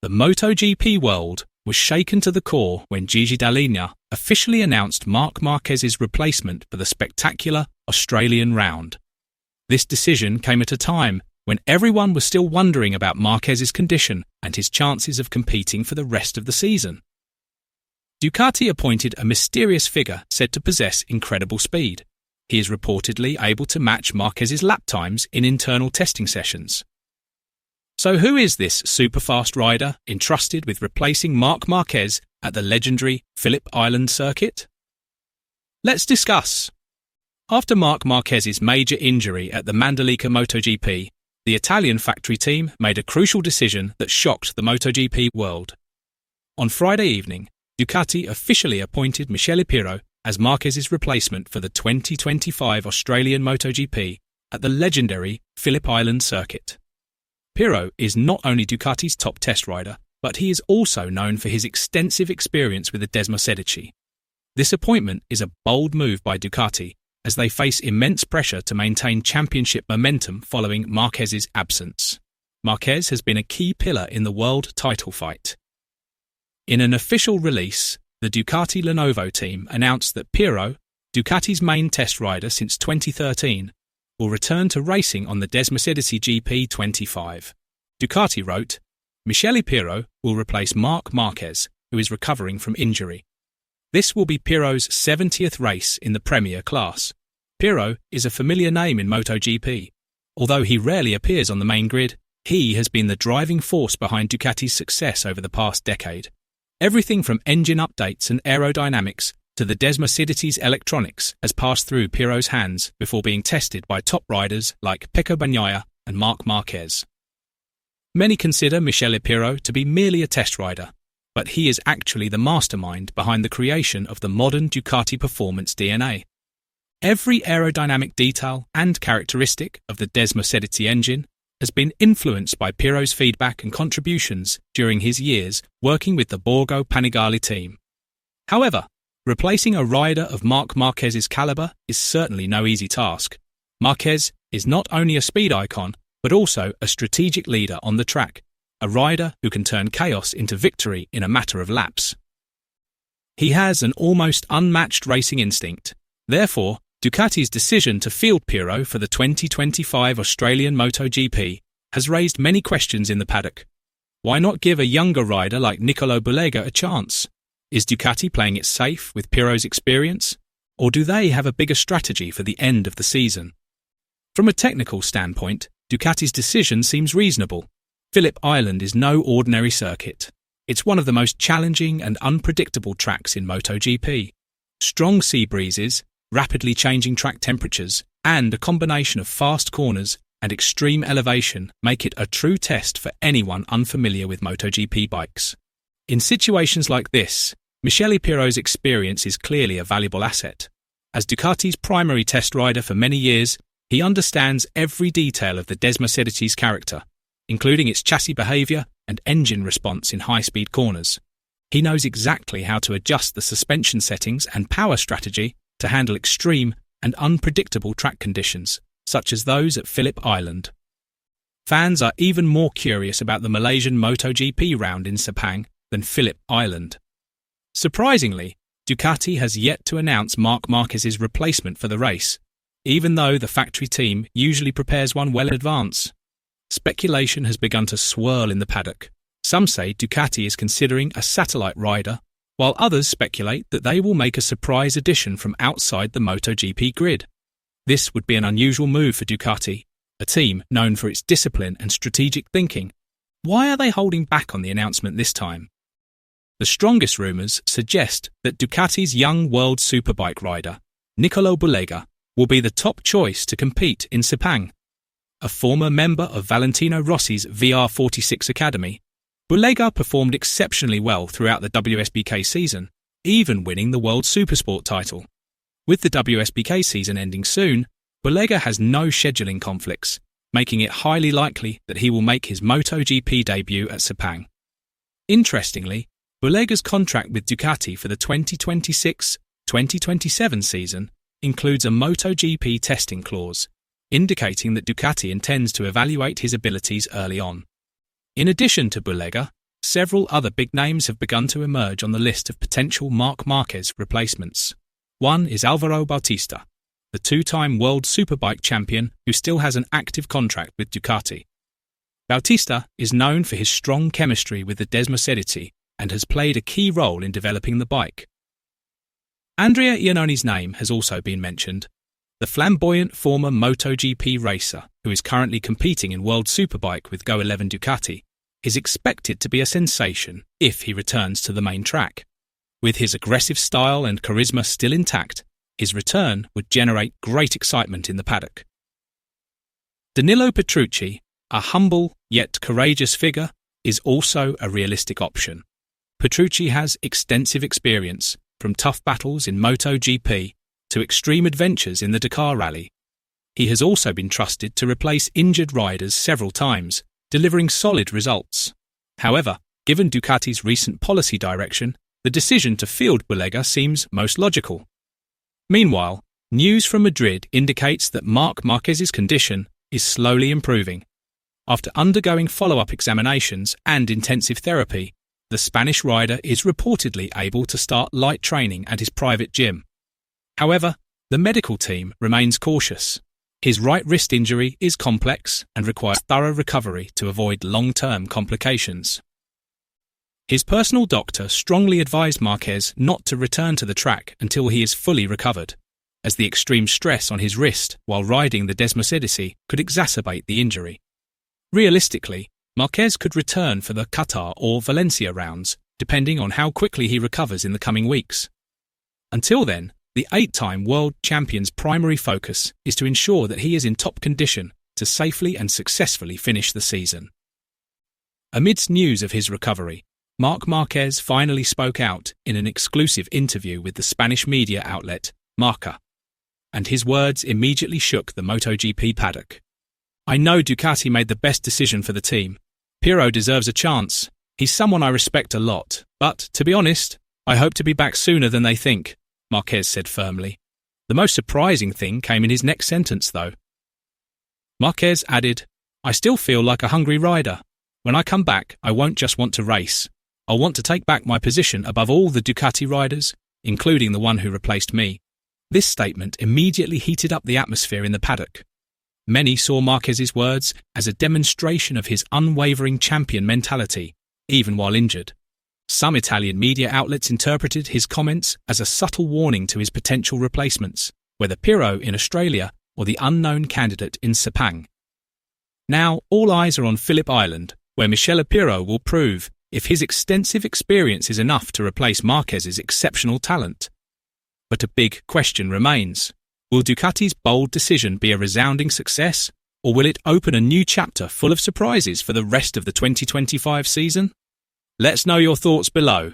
The MotoGP world was shaken to the core when Gigi Dall'Igna officially announced Marc Márquez's replacement for the spectacular Australian round. This decision came at a time when everyone was still wondering about Márquez's condition and his chances of competing for the rest of the season. Ducati appointed a mysterious figure said to possess incredible speed. He is reportedly able to match Márquez's lap times in internal testing sessions. So who is this super-fast rider entrusted with replacing Marc Márquez at the legendary Phillip Island circuit? Let's discuss. After Marc Márquez's major injury at the Mandalika MotoGP, the Italian factory team made a crucial decision that shocked the MotoGP world. On Friday evening, Ducati officially appointed Michele Pirro as Márquez's replacement for the 2025 Australian MotoGP at the legendary Phillip Island circuit. Pirro is not only Ducati's top test rider, but he is also known for his extensive experience with the Desmosedici. This appointment is a bold move by Ducati, as they face immense pressure to maintain championship momentum following Márquez's absence. Márquez has been a key pillar in the world title fight. In an official release, the Ducati Lenovo team announced that Pirro, Ducati's main test rider since 2013, will return to racing on the Desmosedici GP25. Ducati wrote, Michele Pirro will replace Marc Márquez, who is recovering from injury. This will be Pirro's 70th race in the Premier class. Pirro is a familiar name in MotoGP. Although he rarely appears on the main grid, he has been the driving force behind Ducati's success over the past decade. Everything from engine updates and aerodynamics to the Desmosedici's electronics has passed through Pirro's hands before being tested by top riders like Pecco Bagnaia and Marc Márquez. Many consider Michele Pirro to be merely a test rider, but he is actually the mastermind behind the creation of the modern Ducati performance DNA. Every aerodynamic detail and characteristic of the Desmosedici engine has been influenced by Pirro's feedback and contributions during his years working with the Borgo Panigale team. However, replacing a rider of Marc Márquez's caliber is certainly no easy task. Márquez is not only a speed icon, but also a strategic leader on the track, a rider who can turn chaos into victory in a matter of laps. He has an almost unmatched racing instinct. Therefore, Ducati's decision to field Pirro for the 2025 Australian MotoGP has raised many questions in the paddock. Why not give a younger rider like Nicolo Bulega a chance? Is Ducati playing it safe with Pirro's experience, or do they have a bigger strategy for the end of the season? From a technical standpoint, Ducati's decision seems reasonable. Phillip Island is no ordinary circuit. It's one of the most challenging and unpredictable tracks in MotoGP. Strong sea breezes, rapidly changing track temperatures, and a combination of fast corners and extreme elevation make it a true test for anyone unfamiliar with MotoGP bikes. In situations like this, Michele Pirro's experience is clearly a valuable asset. As Ducati's primary test rider for many years, he understands every detail of the Desmosedici's character, including its chassis behaviour and engine response in high-speed corners. He knows exactly how to adjust the suspension settings and power strategy to handle extreme and unpredictable track conditions, such as those at Phillip Island. Fans are even more curious about the Malaysian MotoGP round in Sepang than Phillip Island. Surprisingly, Ducati has yet to announce Marc Márquez's replacement for the race, even though the factory team usually prepares one well in advance. Speculation has begun to swirl in the paddock. Some say Ducati is considering a satellite rider, while others speculate that they will make a surprise addition from outside the MotoGP grid. This would be an unusual move for Ducati, a team known for its discipline and strategic thinking. Why are they holding back on the announcement this time? The strongest rumours suggest that Ducati's young world superbike rider, Nicolo Bulega, will be the top choice to compete in Sepang. A former member of Valentino Rossi's VR46 Academy, Bulega performed exceptionally well throughout the WSBK season, even winning the World Supersport title. With the WSBK season ending soon, Bulega has no scheduling conflicts, making it highly likely that he will make his MotoGP debut at Sepang. Interestingly, Bulega's contract with Ducati for the 2026-2027 season includes a MotoGP testing clause, indicating that Ducati intends to evaluate his abilities early on. In addition to Bulega, several other big names have begun to emerge on the list of potential Marc Márquez replacements. One is Álvaro Bautista, the two-time World Superbike champion who still has an active contract with Ducati. Bautista is known for his strong chemistry with the Desmosedici and has played a key role in developing the bike. Andrea Iannone's name has also been mentioned. The flamboyant former MotoGP racer, who is currently competing in World Superbike with Go 11 Ducati, is expected to be a sensation if he returns to the main track. With his aggressive style and charisma still intact, his return would generate great excitement in the paddock. Danilo Petrucci, a humble yet courageous figure, is also a realistic option. Petrucci has extensive experience, from tough battles in MotoGP to extreme adventures in the Dakar Rally. He has also been trusted to replace injured riders several times, delivering solid results. However, given Ducati's recent policy direction, the decision to field Bulega seems most logical. Meanwhile, news from Madrid indicates that Marc Márquez's condition is slowly improving. After undergoing follow-up examinations and intensive therapy, the Spanish rider is reportedly able to start light training at his private gym. However, the medical team remains cautious. His right wrist injury is complex and requires thorough recovery to avoid long-term complications. His personal doctor strongly advised Márquez not to return to the track until he is fully recovered, as the extreme stress on his wrist while riding the Desmosedici could exacerbate the injury. Realistically, Márquez could return for the Qatar or Valencia rounds, depending on how quickly he recovers in the coming weeks. Until then, the 8-time world champion's primary focus is to ensure that he is in top condition to safely and successfully finish the season. Amidst news of his recovery, Marc Márquez finally spoke out in an exclusive interview with the Spanish media outlet Marca, and his words immediately shook the MotoGP paddock. "I know Ducati made the best decision for the team. Pirro deserves a chance. He's someone I respect a lot, but, to be honest, I hope to be back sooner than they think," Márquez said firmly. The most surprising thing came in his next sentence, though. Márquez added, "I still feel like a hungry rider. When I come back, I won't just want to race. I'll want to take back my position above all the Ducati riders, including the one who replaced me." This statement immediately heated up the atmosphere in the paddock. Many saw Márquez's words as a demonstration of his unwavering champion mentality, even while injured. Some Italian media outlets interpreted his comments as a subtle warning to his potential replacements, whether Pirro in Australia or the unknown candidate in Sepang. Now, all eyes are on Phillip Island, where Michele Pirro will prove if his extensive experience is enough to replace Márquez's exceptional talent. But a big question remains. Will Ducati's bold decision be a resounding success, or will it open a new chapter full of surprises for the rest of the 2025 season? Let us know your thoughts below.